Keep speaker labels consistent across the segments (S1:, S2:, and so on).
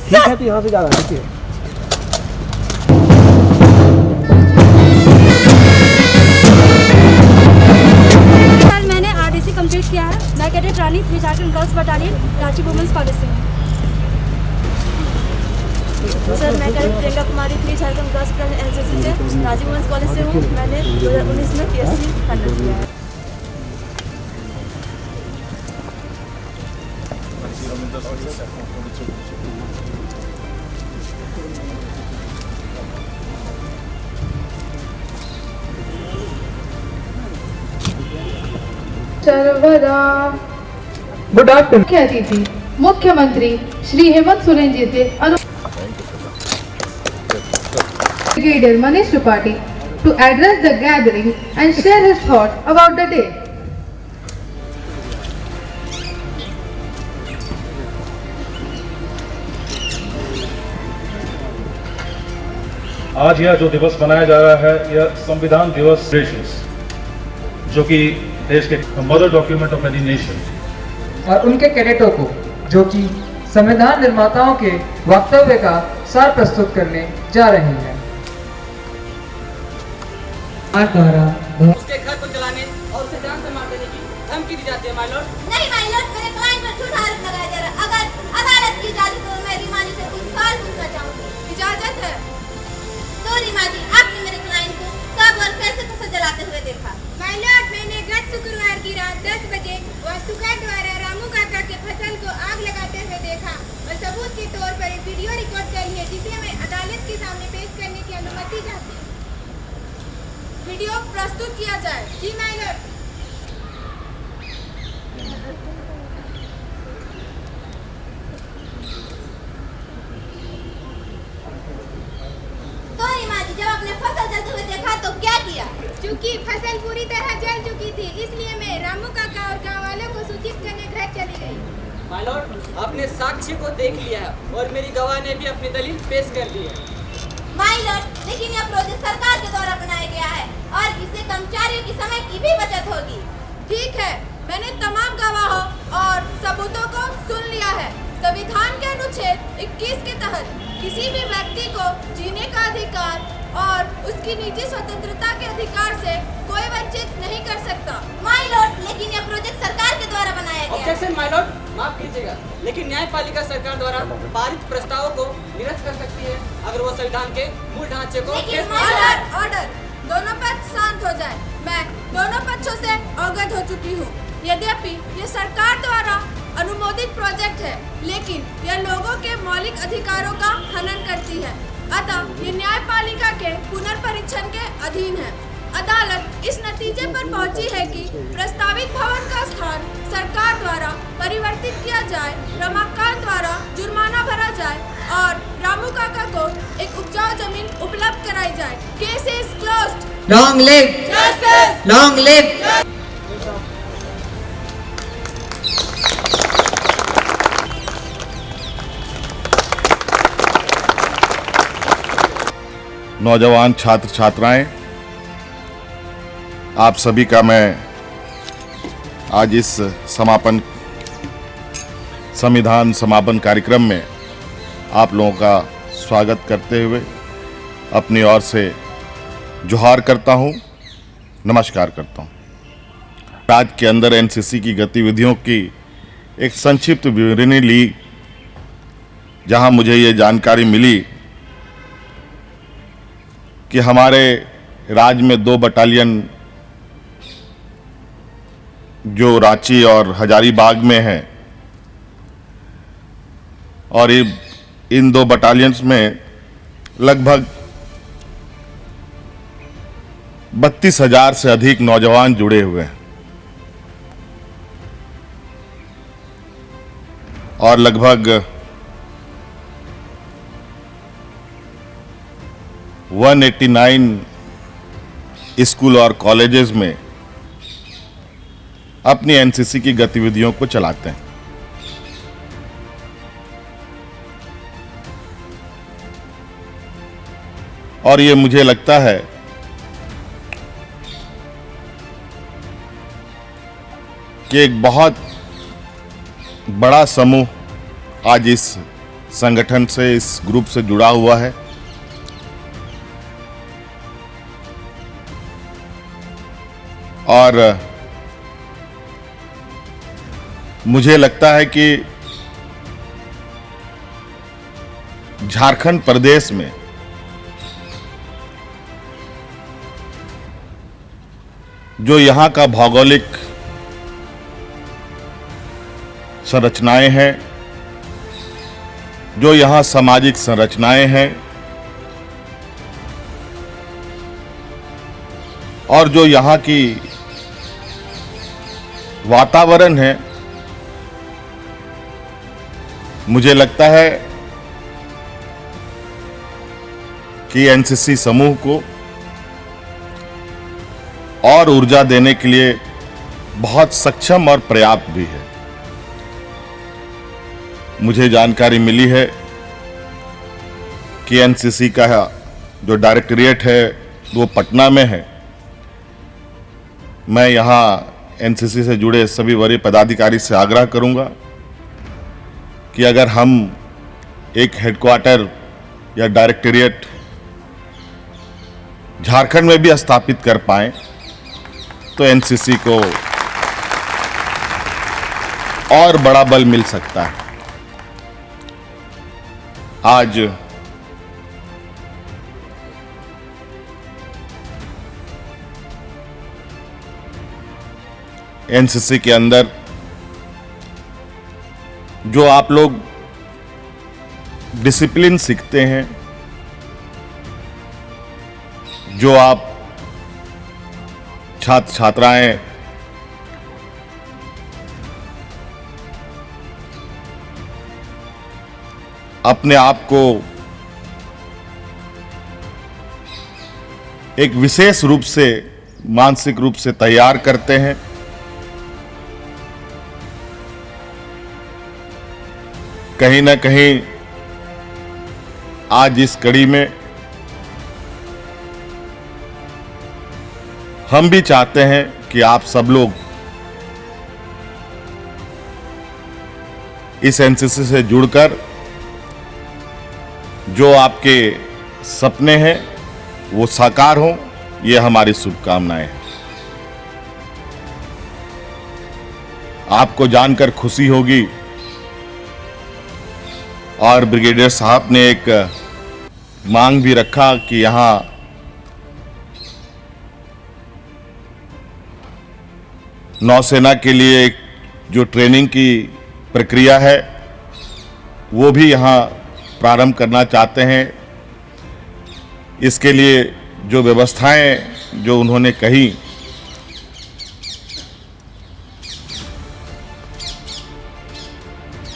S1: ठीक है तो यहाँ से जाना ठीक है।
S2: मैंने आरडीसी कंप्लीट किया है। मैं cadet Rani 3 Jharkhand girls battalion Ranchi women's college से हूँ। सर मैं cadet Priyanka Kumari 3 Jharkhand girls NCC से रांची वुमेन्स कॉलेज से हूँ। मैंने 2019 में पीएससी फाइनल किया है।
S3: सर्वदा
S4: गुड आफ्टरनून।
S3: मुख्य अतिथि मुख्यमंत्री श्री हेमंत सोरेन जी से brigadier Manish Tripathi to address the gathering and share his thoughts about the day.
S5: आज यह जो दिवस मनाया जा रहा है यह संविधान दिवस जो कि देश के mother document of any nation
S4: और उनके कैडेटों को जो कि संविधान निर्माताओं के वक्तव्य का सार प्रस्तुत करने जा रहे हैं।
S6: उसके घर को जलाने और उसे जान से मार देने की धमकी दी जाती है माय लॉर्ड।
S7: नहीं माय लॉर्ड, मेरे क्लाइंट पर झूठा आरोप लगाया जा रहा है। अगर अदालत की इजाजत हो मैं रिमानी से कुछ सवाल पूछना चाहूंगी। इजाजत है तो रीमा जी, आपने मेरे क्लाइंट को कब और कैसे फसल जलाते हुए देखा?
S8: माय लॉर्ड, मैंने गत शुक्रवार की रात 10 बजे वास्तुकार द्वारा रामू काका के फसल को आग लगाते हुए देखा और सबूत के तौर पर एक वीडियो रिकॉर्ड कर ली है जिसे मैं अदालत के सामने पेश करने की अनुमति चाहती हूँ। वीडियो प्रस्तुत किया जाए। जी माय लॉर्ड।
S7: तो रीमा जी, जब आपने फसल जलते हुए देखा तो क्या किया?
S8: चूंकि फसल पूरी तरह जल चुकी थी इसलिए मैं रामू काका और गाँव वालों को सूचित करने घर चली गई।
S6: माय लॉर्ड, आपने साक्ष्य को देख लिया है और मेरी गवाह ने भी अपनी दलील पेश कर दी है।
S7: माय लॉर्ड, लेकिन यह प्रोजेक्ट सरकार के द्वारा बनाया गया है और इससे कर्मचारियों की समय की भी बचत होगी।
S8: ठीक है, मैंने तमाम गवाहों और सबूतों को सुन लिया है। संविधान के अनुच्छेद 21 के तहत किसी भी व्यक्ति को जीने का अधिकार और उसकी निजी स्वतंत्रता के अधिकार से कोई वंचित नहीं कर सकता।
S7: माय लॉर्ड, लेकिन यह प्रोजेक्ट सरकार के द्वारा बनाया गया है।
S6: ऑब्जेक्शन माय लॉर्ड, माफ कीजिएगा, लेकिन न्यायपालिका सरकार द्वारा पारित प्रस्तावों को निरस्त कर सकती है अगर वो संविधान के मूल ढांचे को
S8: ऑर्डर, दोनों पक्ष शांत हो जाए। मैं दोनों पक्षों से अवगत हो चुकी हूँ। यद्यपि ये सरकार द्वारा अनुमोदित प्रोजेक्ट है लेकिन यह लोगों के मौलिक अधिकारों का हनन करती है, अतः ये न्यायपालिका के पुनर्परीक्षण के अधीन है। अदालत इस नतीजे पर पहुंची है कि प्रस्तावित भवन का स्थान सरकार द्वारा परिवर्तित किया जाए, रमाकांत द्वारा जुर्माना भरा जाए और रामू काका को एक उपजाऊ जमीन उपलब्ध कराई जाए। Case is closed.
S4: Long live
S8: justice.
S4: Long live.
S9: नौजवान छात्र छात्राएं, आप सभी का मैं आज इस संविधान समापन कार्यक्रम में आप लोगों का स्वागत करते हुए अपनी ओर से जोहार करता हूं, नमस्कार करता हूं। राज्य के अंदर एनसीसी की गतिविधियों की एक संक्षिप्त विवरणी ली, जहां मुझे ये जानकारी मिली कि हमारे राज्य में 2 बटालियन जो रांची और हजारीबाग में हैं और इन 2 बटालियंस में लगभग 32,000 से अधिक नौजवान जुड़े हुए हैं और लगभग 189 स्कूल और कॉलेजेस में अपनी एनसीसी की गतिविधियों को चलाते हैं। और ये मुझे लगता है कि एक बहुत बड़ा समूह आज इस संगठन से, इस ग्रुप से जुड़ा हुआ है। और मुझे लगता है कि झारखंड प्रदेश में जो यहाँ का भौगोलिक संरचनाएं हैं, जो यहाँ सामाजिक संरचनाएं हैं और जो यहाँ की वातावरण है, मुझे लगता है कि एनसीसी समूह को और ऊर्जा देने के लिए बहुत सक्षम और पर्याप्त भी है। मुझे जानकारी मिली है कि एनसीसी का जो डायरेक्टरेट है वो पटना में है। मैं यहाँ एनसीसी से जुड़े सभी वरीय पदाधिकारी से आग्रह करूंगा कि अगर हम एक हेडक्वार्टर या डायरेक्टरेट झारखंड में भी स्थापित कर पाएं तो एनसीसी को और बड़ा बल मिल सकता है। आज एनसीसी के अंदर जो आप लोग डिसिप्लिन सीखते हैं, जो आप छात्र छात्राएं अपने आप को एक विशेष रूप से, मानसिक रूप से तैयार करते हैं, कहीं ना कहीं आज इस कड़ी में हम भी चाहते हैं कि आप सब लोग इस एनसीसी से जुड़कर जो आपके सपने हैं वो साकार हों, ये हमारी शुभकामनाएं हैं। आपको जानकर खुशी होगी और ब्रिगेडियर साहब ने एक मांग भी रखा कि यहाँ नौसेना के लिए एक जो ट्रेनिंग की प्रक्रिया है वो भी यहाँ प्रारंभ करना चाहते हैं। इसके लिए जो व्यवस्थाएं जो उन्होंने कही,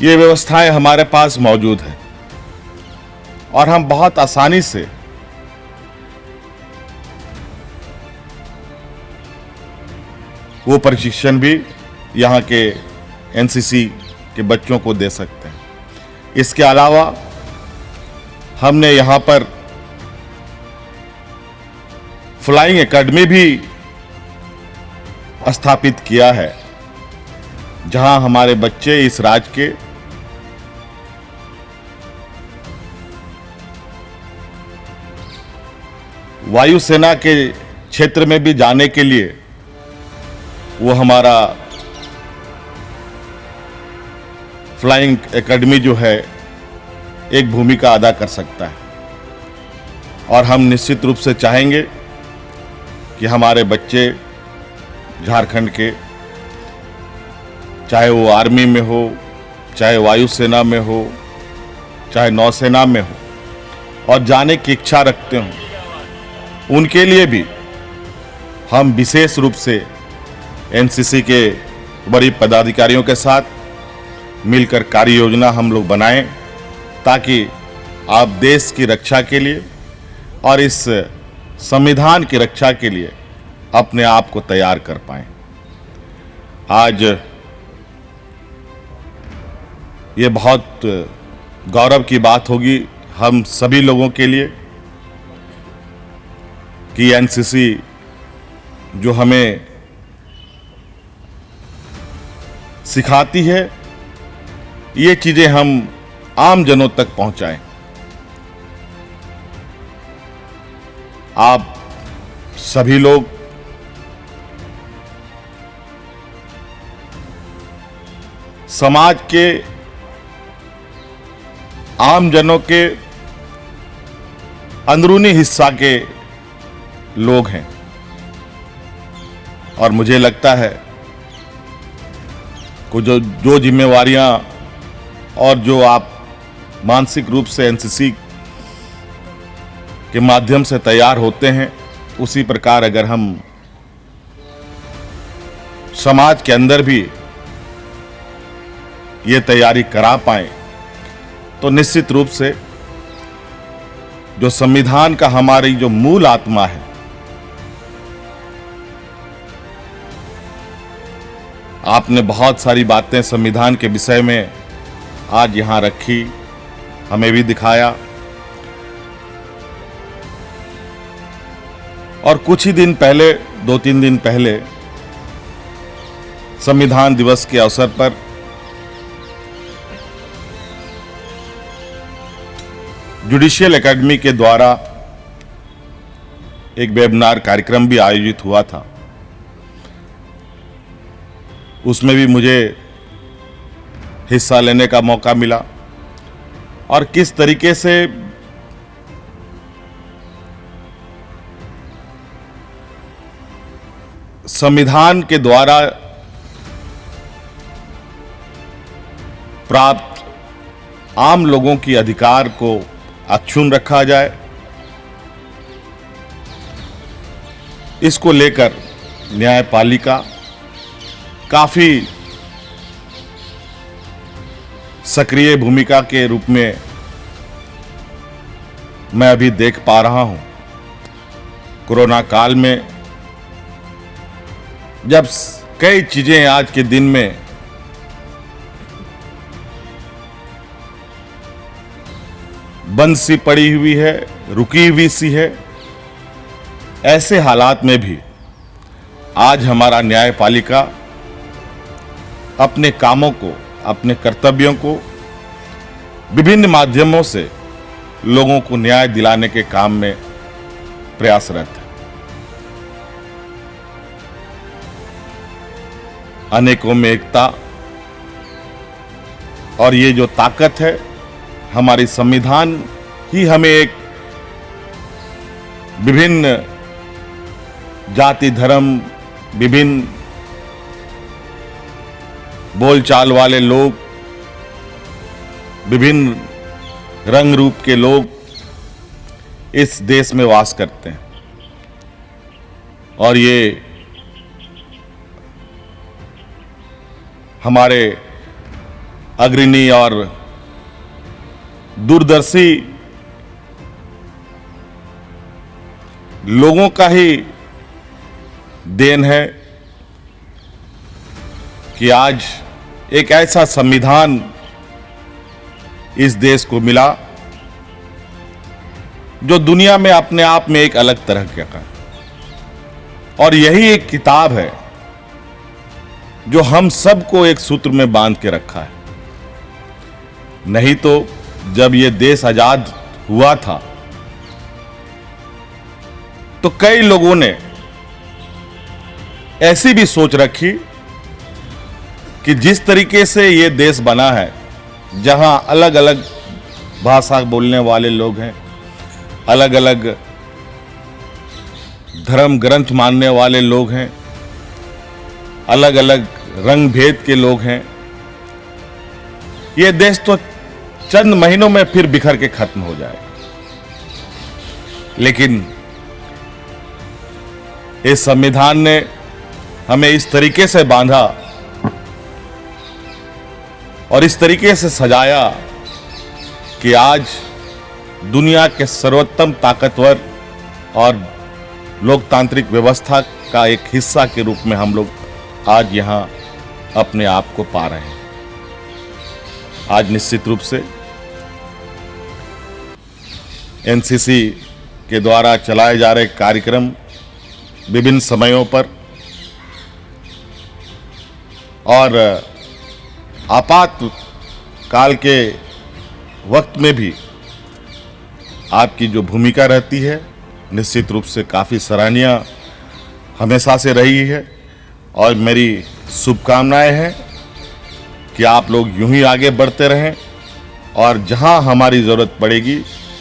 S9: ये व्यवस्थाएं हमारे पास मौजूद हैं और हम बहुत आसानी से वो प्रशिक्षण भी यहाँ के एनसीसी के बच्चों को दे सकते हैं। इसके अलावा हमने यहाँ पर फ्लाइंग एकेडमी भी स्थापित किया है, जहां हमारे बच्चे इस राज्य के वायुसेना के क्षेत्र में भी जाने के लिए वो हमारा फ्लाइंग एकेडमी जो है एक भूमिका अदा कर सकता है। और हम निश्चित रूप से चाहेंगे कि हमारे बच्चे झारखंड के, चाहे वो आर्मी में हो, चाहे वायुसेना में हो, चाहे नौसेना में हो, और जाने की इच्छा रखते हों, उनके लिए भी हम विशेष रूप से एनसीसी के बड़ी पदाधिकारियों के साथ मिलकर कार्य योजना हम लोग बनाएं, ताकि आप देश की रक्षा के लिए और इस संविधान की रक्षा के लिए अपने आप को तैयार कर पाएं। आज ये बहुत गौरव की बात होगी हम सभी लोगों के लिए कि एनसीसी जो हमें सिखाती है ये चीजें हम आम जनों तक पहुंचाएं। आप सभी लोग समाज के आम जनों के अंदरूनी हिस्सा के लोग हैं और मुझे लगता है कि जो जिम्मेवारियां और जो आप मानसिक रूप से एनसीसी के माध्यम से तैयार होते हैं, उसी प्रकार अगर हम समाज के अंदर भी ये तैयारी करा पाएं तो निश्चित रूप से जो संविधान का हमारी जो मूल आत्मा है, आपने बहुत सारी बातें संविधान के विषय में आज यहां रखी, हमें भी दिखाया। और कुछ ही दिन पहले, 2-3 दिन पहले संविधान दिवस के अवसर पर जुडिशियल एकेडमी के द्वारा एक वेबिनार कार्यक्रम भी आयोजित हुआ था। उसमें भी मुझे हिस्सा लेने का मौका मिला और किस तरीके से संविधान के द्वारा प्राप्त आम लोगों की अधिकार को अक्षुण्ण रखा जाए, इसको लेकर न्यायपालिका काफी सक्रिय भूमिका के रूप में मैं अभी देख पा रहा हूं। कोरोना काल में जब कई चीजें आज के दिन में बंद सी पड़ी हुई है, रुकी हुई सी है, ऐसे हालात में भी आज हमारा न्यायपालिका अपने कामों को, अपने कर्तव्यों को विभिन्न माध्यमों से लोगों को न्याय दिलाने के काम में प्रयासरत है। अनेकों में एकता, और ये जो ताकत है, हमारी संविधान ही हमें एक विभिन्न जाति, धर्म, विभिन्न बोलचाल वाले लोग, विभिन्न रंग रूप के लोग इस देश में वास करते हैं। और ये हमारे अग्रणी और दूरदर्शी लोगों का ही देन है कि आज एक ऐसा संविधान इस देश को मिला जो दुनिया में अपने आप में एक अलग तरह का है। और यही एक किताब है जो हम सबको एक सूत्र में बांध के रखा है। नहीं तो जब ये देश आजाद हुआ था तो कई लोगों ने ऐसी भी सोच रखी कि जिस तरीके से ये देश बना है, जहां अलग अलग भाषा बोलने वाले लोग हैं, अलग अलग धर्म ग्रंथ मानने वाले लोग हैं, अलग अलग रंग भेद के लोग हैं, ये देश तो चंद महीनों में फिर बिखर के खत्म हो जाएगा। लेकिन इस संविधान ने हमें इस तरीके से बांधा और इस तरीके से सजाया कि आज दुनिया के सर्वोत्तम ताकतवर और लोकतांत्रिक व्यवस्था का एक हिस्सा के रूप में हम लोग आज यहां अपने आप को पा रहे हैं। आज निश्चित रूप से एनसीसी के द्वारा चलाए जा रहे कार्यक्रम विभिन्न समयों पर और काल के वक्त में भी आपकी जो भूमिका रहती है निश्चित रूप से काफ़ी सराहनीय हमेशा से रही है और मेरी शुभकामनाएं हैं कि आप लोग यूं ही आगे बढ़ते रहें और जहां हमारी ज़रूरत पड़ेगी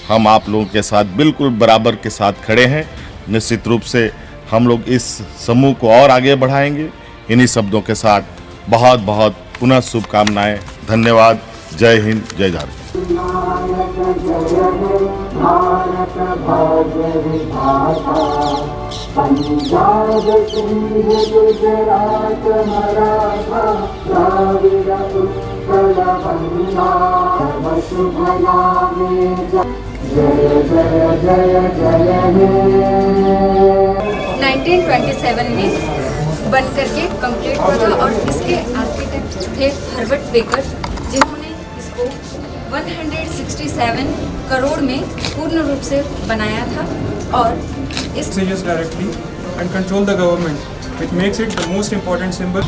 S9: हम आप लोगों के साथ बिल्कुल बराबर के साथ खड़े हैं। निश्चित रूप से हम लोग इस समूह को और आगे बढ़ाएंगे। इन्हीं शब्दों के साथ बहुत बहुत पुनः शुभकामनाएं। धन्यवाद। जय हिंद, जय झारखंड।
S10: पंजाब सिंध गुजरात मराठा द्राविड़ उत्कल बंगा शुभ नामे जय जय जय जय हे।
S2: 1927 में बन करके कंप्लीट हुआ था और इसके आर्किटेक्ट थे हर्बर्ट बेकर, जिन्होंने इसको 167 करोड़ में पूर्ण रूप से बनाया था और इस
S11: directly and control the government, which makes it the most important symbol.